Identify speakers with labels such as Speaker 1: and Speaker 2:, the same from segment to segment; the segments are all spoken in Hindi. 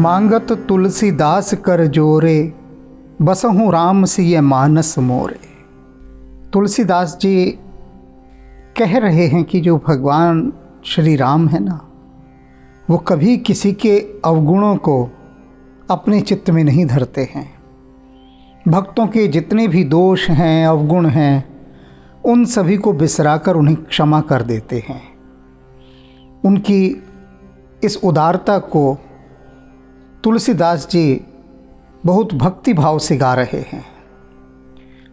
Speaker 1: मांगत तुलसीदास कर जोरे, बसहूँ राम सिय मानस मोरे। तुलसीदास जी कह रहे हैं कि जो भगवान श्री राम है ना, वो कभी किसी के अवगुणों को अपने चित्त में नहीं धरते हैं। भक्तों के जितने भी दोष हैं, अवगुण हैं, उन सभी को बिसराकर उन्हें क्षमा कर देते हैं। उनकी इस उदारता को तुलसीदास जी बहुत भक्ति भाव से गा रहे हैं।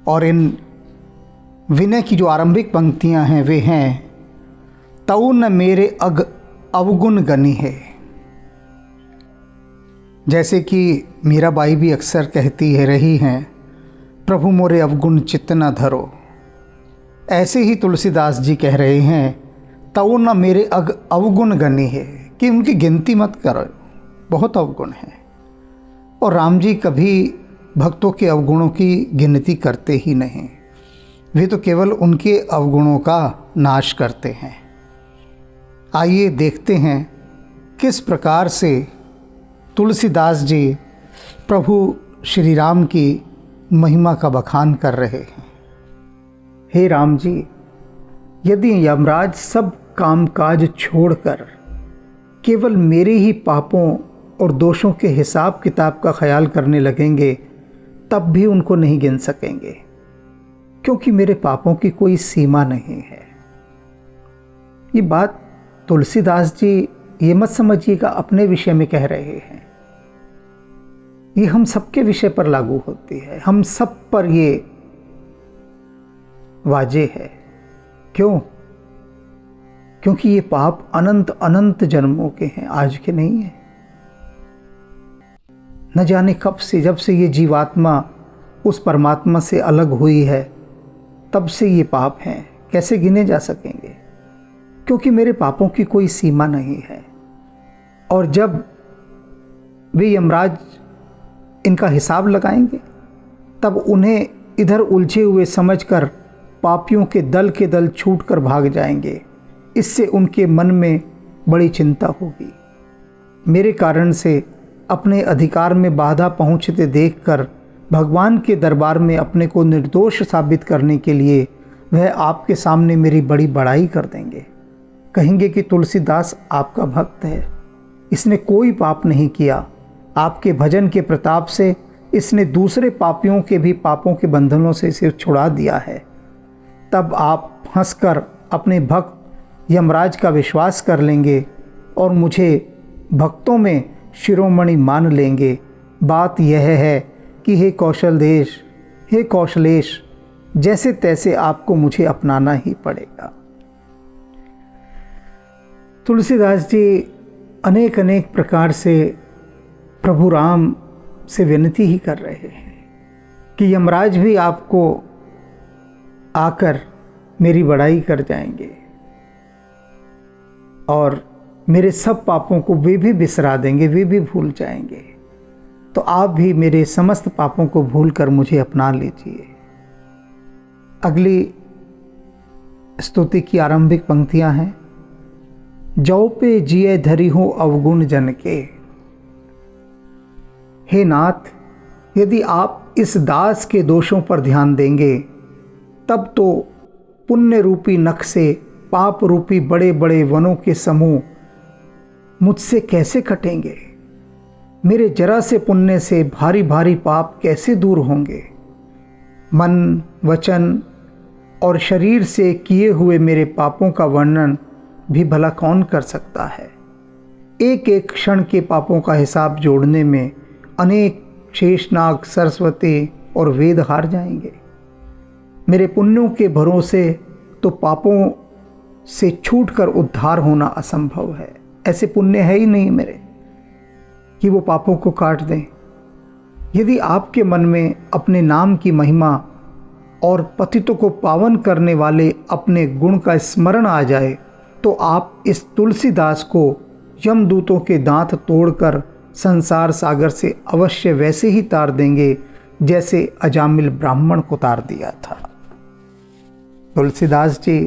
Speaker 1: और इन विनय की जो आरंभिक पंक्तियां हैं वे हैं, तऊ न मेरे अवगुण गनी है। जैसे कि मीराबाई भी अक्सर कहती है रही हैं, प्रभु मोरे अवगुण चित्त न धरो, ऐसे ही तुलसीदास जी कह रहे हैं, तऊ न मेरे अवगुण गनी है, कि उनकी गिनती मत करो, बहुत अवगुण हैं। और राम जी कभी भक्तों के अवगुणों की गिनती करते ही नहीं, वे तो केवल उनके अवगुणों का नाश करते हैं। आइए देखते हैं किस प्रकार से तुलसीदास जी प्रभु श्री राम की महिमा का बखान कर रहे हैं। हे राम जी, यदि यमराज सब कामकाज छोड़कर केवल मेरे ही पापों और दोषों के हिसाब किताब का ख्याल करने लगेंगे, तब भी उनको नहीं गिन सकेंगे, क्योंकि मेरे पापों की कोई सीमा नहीं है। ये बात तुलसीदास जी ये मत समझिएगा अपने विषय में कह रहे हैं, ये हम सबके विषय पर लागू होती है, हम सब पर ये वाजे है। क्यों? क्योंकि ये पाप अनंत अनंत जन्मों के हैं, आज के नहीं है। न जाने कब से, जब से ये जीवात्मा उस परमात्मा से अलग हुई है, तब से ये पाप हैं। कैसे गिने जा सकेंगे? क्योंकि मेरे पापों की कोई सीमा नहीं है। और जब वे यमराज इनका हिसाब लगाएंगे, तब उन्हें इधर उलझे हुए समझकर पापियों के दल छूट कर भाग जाएंगे। इससे उनके मन में बड़ी चिंता होगी। मेरे कारण से अपने अधिकार में बाधा पहुंचते देखकर भगवान के दरबार में अपने को निर्दोष साबित करने के लिए वह आपके सामने मेरी बड़ी बड़ाई कर देंगे। कहेंगे कि तुलसीदास आपका भक्त है, इसने कोई पाप नहीं किया, आपके भजन के प्रताप से इसने दूसरे पापियों के भी पापों के बंधनों से इसे छुड़ा दिया है। तब आप हंसकर अपने भक्त यमराज का विश्वास कर लेंगे और मुझे भक्तों में शिरोमणि मान लेंगे। बात यह है कि हे कौशलेश, जैसे तैसे आपको मुझे अपनाना ही पड़ेगा। तुलसीदास जी अनेक अनेक प्रकार से प्रभु राम से विनती ही कर रहे हैं कि यमराज भी आपको आकर मेरी बड़ाई कर जाएंगे और मेरे सब पापों को वे भी बिसरा देंगे, वे भी भूल जाएंगे। तो आप भी मेरे समस्त पापों को भूलकर मुझे अपना लीजिए। अगली स्तुति की आरंभिक पंक्तियां हैं, जौ पे जिए धरी हो अवगुण जन के। हे नाथ, यदि आप इस दास के दोषों पर ध्यान देंगे, तब तो पुण्य रूपी नख से पाप रूपी बड़े बड़े वनों के समूह मुझसे कैसे कटेंगे? मेरे जरा से पुण्य से भारी भारी पाप कैसे दूर होंगे? मन, वचन और शरीर से किए हुए मेरे पापों का वर्णन भी भला कौन कर सकता है? एक एक क्षण के पापों का हिसाब जोड़ने में अनेक शेषनाग, सरस्वती और वेद हार जाएंगे। मेरे पुण्यों के भरोसे तो पापों से छूटकर उद्धार होना असंभव है। ऐसे पुण्य है ही नहीं मेरे कि वो पापों को काट दें। यदि आपके मन में अपने नाम की महिमा और पतितों को पावन करने वाले अपने गुण का स्मरण आ जाए, तो आप इस तुलसीदास को यमदूतों के दांत तोड़कर संसार सागर से अवश्य वैसे ही तार देंगे जैसे अजामिल ब्राह्मण को तार दिया था। तुलसीदास जी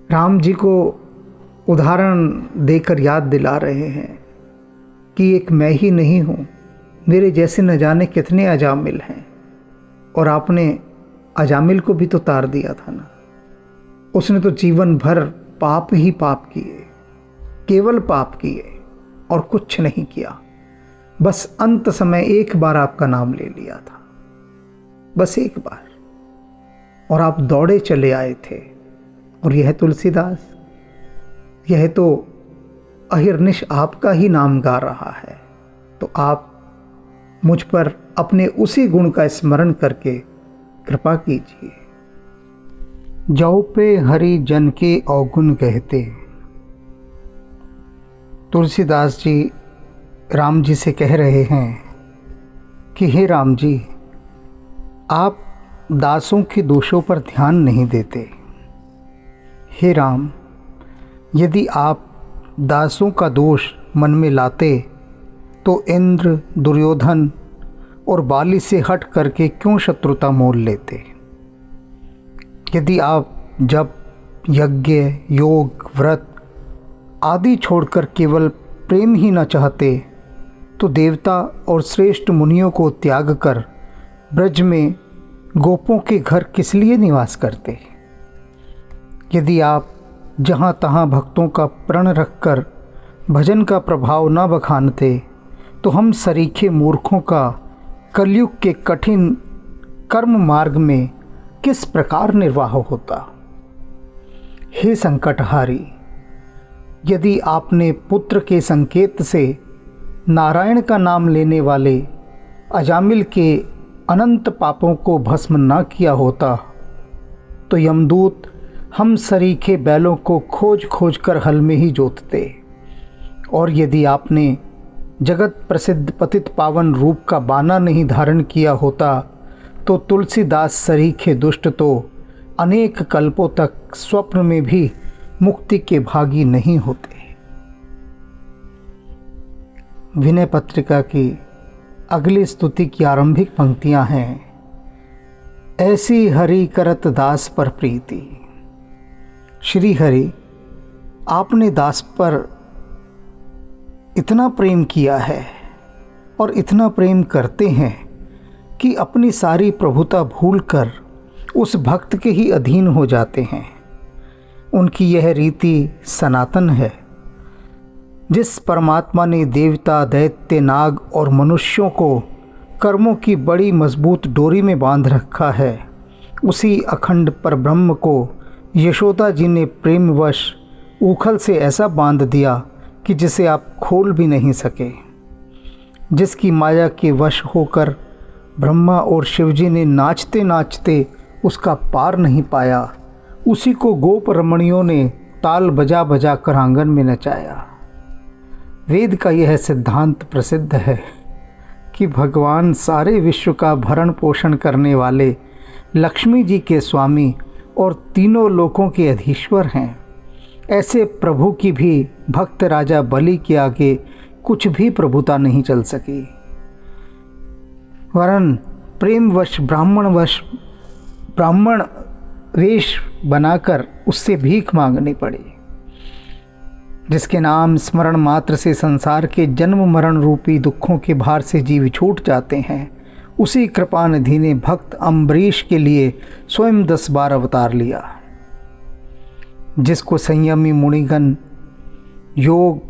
Speaker 1: राम जी को उदाहरण देकर याद दिला रहे हैं कि एक मैं ही नहीं हूँ, मेरे जैसे न जाने कितने अजामिल हैं, और आपने अजामिल को भी तो तार दिया था ना। उसने तो जीवन भर पाप ही पाप किए, केवल पाप किए और कुछ नहीं किया। बस अंत समय एक बार आपका नाम ले लिया था, बस एक बार, और आप दौड़े चले आए थे। और यह तुलसीदास, यह तो अहिर्निश आपका ही नाम गा रहा है। तो आप मुझ पर अपने उसी गुण का स्मरण करके कृपा कीजिए। जौ पे हरि जन के अवगुण कहते। तुलसीदास जी राम जी से कह रहे हैं कि हे राम जी, आप दासों के दोषों पर ध्यान नहीं देते। हे राम, यदि आप दासों का दोष मन में लाते तो इंद्र, दुर्योधन और बाली से हट करके क्यों शत्रुता मोल लेते। यदि आप जब यज्ञ, योग, व्रत आदि छोड़कर केवल प्रेम ही न चाहते तो देवता और श्रेष्ठ मुनियों को त्याग कर ब्रज में गोपों के घर किस लिए निवास करते। यदि आप जहाँ तहाँ भक्तों का प्रण रखकर भजन का प्रभाव न बखानते तो हम सरीखे मूर्खों का कलयुग के कठिन कर्म मार्ग में किस प्रकार निर्वाह होता। हे संकटहारी, यदि आपने पुत्र के संकेत से नारायण का नाम लेने वाले अजामिल के अनंत पापों को भस्म न किया होता तो यमदूत हम सरीखे बैलों को खोज खोज कर हल में ही जोतते। और यदि आपने जगत प्रसिद्ध पतित पावन रूप का बाना नहीं धारण किया होता तो तुलसीदास सरीखे दुष्ट तो अनेक कल्पों तक स्वप्न में भी मुक्ति के भागी नहीं होते। विनय पत्रिका की अगली स्तुति की आरंभिक पंक्तियां हैं। ऐसी हरि करत दास पर प्रीति। श्री हरि, आपने दास पर इतना प्रेम किया है और इतना प्रेम करते हैं कि अपनी सारी प्रभुता भूलकर उस भक्त के ही अधीन हो जाते हैं। उनकी यह रीति सनातन है। जिस परमात्मा ने देवता, दैत्य, नाग और मनुष्यों को कर्मों की बड़ी मजबूत डोरी में बांध रखा है, उसी अखंड परब्रह्म को यशोदा जी ने प्रेमवश ऊखल से ऐसा बांध दिया कि जिसे आप खोल भी नहीं सके। जिसकी माया के वश होकर ब्रह्मा और शिवजी ने नाचते नाचते उसका पार नहीं पाया, उसी को गोप रमणियों ने ताल बजा बजा कर आंगन में नचाया। वेद का यह सिद्धांत प्रसिद्ध है कि भगवान सारे विश्व का भरण पोषण करने वाले लक्ष्मी जी के स्वामी और तीनों लोकों के अधीश्वर हैं। ऐसे प्रभु की भी भक्त राजा बलि के आगे कुछ भी प्रभुता नहीं चल सकी, वरन प्रेमवश ब्राह्मण वेश बनाकर उससे भीख मांगनी पड़ी। जिसके नाम स्मरण मात्र से संसार के जन्म मरण रूपी दुखों के भार से जीव छूट जाते हैं, उसी कृपानिधि ने भक्त अम्बरीश के लिए स्वयं 10 बार अवतार लिया। जिसको संयमी मुनिगण योग,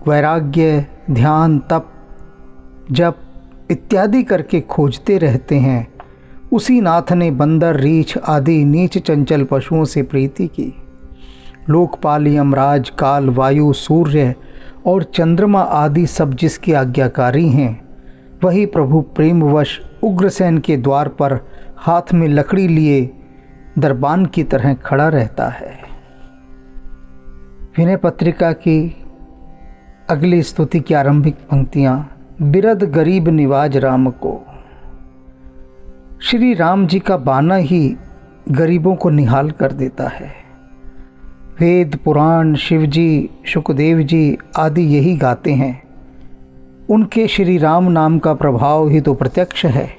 Speaker 1: वैराग्य, ध्यान, तप, जप इत्यादि करके खोजते रहते हैं, उसी नाथ ने बंदर, रीछ आदि नीच चंचल पशुओं से प्रीति की। लोकपाल, यमराज, काल, वायु, सूर्य और चंद्रमा आदि सब जिसके आज्ञाकारी हैं, वही प्रभु प्रेमवश उग्रसेन के द्वार पर हाथ में लकड़ी लिए दरबान की तरह खड़ा रहता है। विनय पत्रिका की अगली स्तुति की आरंभिक पंक्तियां। बिरद गरीब निवाज राम को। श्री राम जी का बाना ही गरीबों को निहाल कर देता है। वेद, पुराण, शिवजी, शुकदेव जी आदि यही गाते हैं। उनके श्री राम नाम का प्रभाव ही तो प्रत्यक्ष है।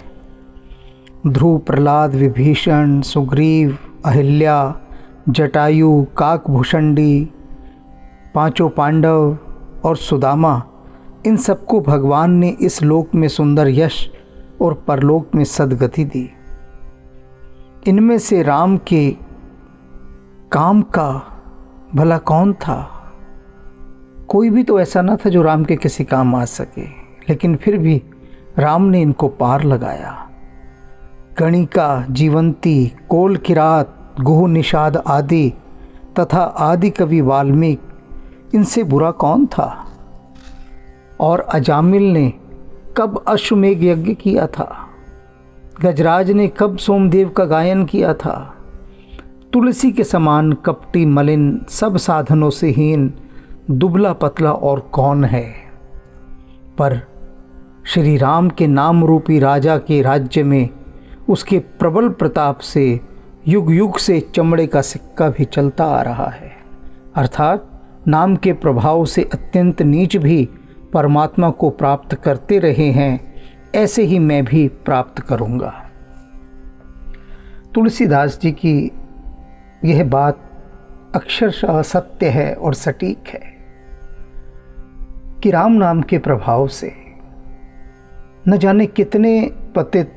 Speaker 1: ध्रुव, प्रहलाद, विभीषण, सुग्रीव, अहिल्या, जटायु, काकभूषणी, 5 पांडव और सुदामा इन सबको भगवान ने इस लोक में सुंदर यश और परलोक में सद्गति दी। इनमें से राम के काम का भला कौन था? कोई भी तो ऐसा ना था जो राम के किसी काम आ सके, लेकिन फिर भी राम ने इनको पार लगाया। गणिका, जीवंती, कोल किरात, गुह निषाद आदि तथा आदि कवि वाल्मीकि, इनसे बुरा कौन था? और अजामिल ने कब अश्वमेघ यज्ञ किया था? गजराज ने कब सोमदेव का गायन किया था? तुलसी के समान कपटी मलिन, सब साधनों से हीन, दुबला पतला और कौन है? पर श्री राम के नाम रूपी राजा के राज्य में उसके प्रबल प्रताप से युग युग से चमड़े का सिक्का भी चलता आ रहा है। अर्थात नाम के प्रभाव से अत्यंत नीच भी परमात्मा को प्राप्त करते रहे हैं, ऐसे ही मैं भी प्राप्त करूँगा। तुलसीदास जी की यह बात अक्षरशः सत्य है और सटीक है कि राम नाम के प्रभाव से न जाने कितने पतित,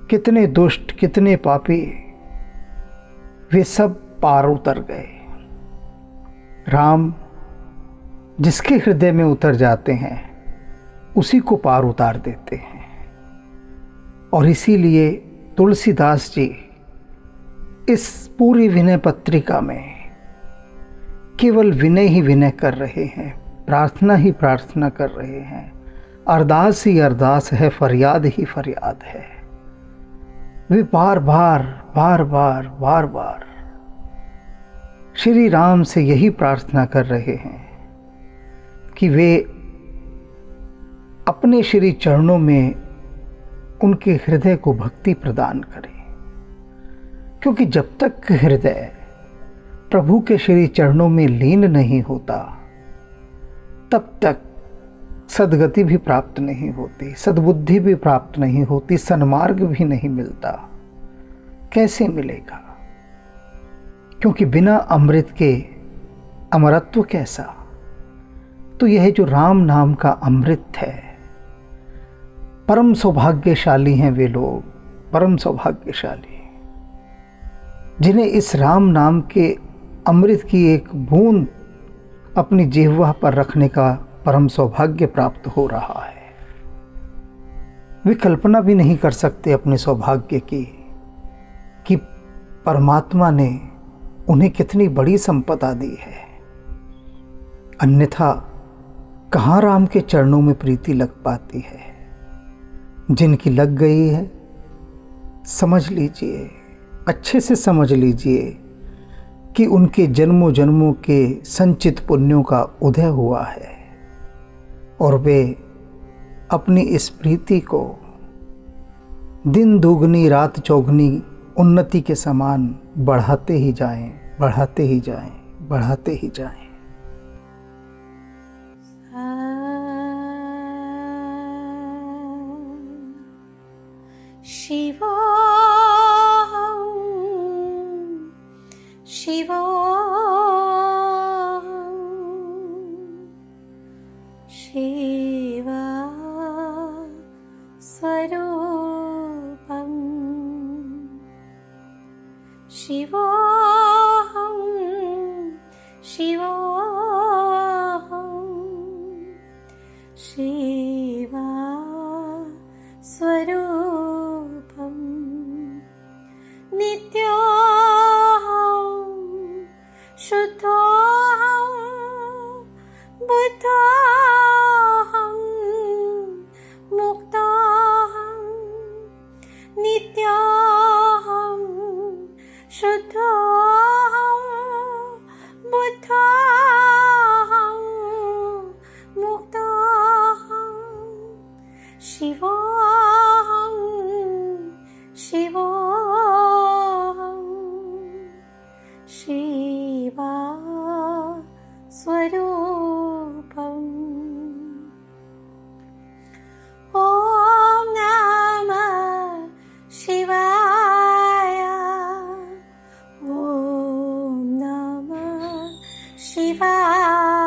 Speaker 1: कितने दुष्ट, कितने पापी, वे सब पार उतर गए। राम जिसके हृदय में उतर जाते हैं उसी को पार उतार देते हैं। और इसीलिए तुलसीदास जी इस पूरी विनय पत्रिका में केवल विनय ही विनय कर रहे हैं, प्रार्थना ही प्रार्थना कर रहे हैं, अरदास ही अरदास है, फरियाद ही फरियाद है। वे बार बार श्री राम से यही प्रार्थना कर रहे हैं कि वे अपने श्री चरणों में उनके हृदय को भक्ति प्रदान करें, क्योंकि जब तक हृदय प्रभु के श्री चरणों में लीन नहीं होता तब तक सद्गति भी प्राप्त नहीं होती, सद्बुद्धि भी प्राप्त नहीं होती, सन्मार्ग भी नहीं मिलता। कैसे मिलेगा? क्योंकि बिना अमृत के अमरत्व कैसा? तो यह जो राम नाम का अमृत है, परम सौभाग्यशाली हैं वे लोग, परम सौभाग्यशाली, जिन्हें इस राम नाम के अमृत की एक बूंद अपनी जिह्वा पर रखने का परम सौभाग्य प्राप्त हो रहा है। वे कल्पना भी नहीं कर सकते अपने सौभाग्य की कि परमात्मा ने उन्हें कितनी बड़ी संपदा दी है। अन्यथा कहाँ राम के चरणों में प्रीति लग पाती है? जिनकी लग गई है, समझ लीजिए, अच्छे से समझ लीजिए कि उनके जन्मों जन्मों के संचित पुण्यों का उदय हुआ है और वे अपनी इस प्रीति को दिन दुगनी रात चौगनी उन्नति के समान बढ़ाते ही जाएं, बढ़ाते ही जाएं, बढ़ाते ही जाएं।
Speaker 2: शिवो शिवो शिवा स्वरूपम् शिवोऽहं शिवोऽहं शिवा स्वरूपम् नित्योऽहं शुद्धोऽहं बुद्धोऽहं मुक्तोऽहं नित्योऽहं शुद्धोऽहं बुद्धोऽहं मुक्तोऽहं शिवोऽहं शिवोऽहं शिवा स्वरूपम् ॐ नमः शिवाय ॐ नमः शिवाय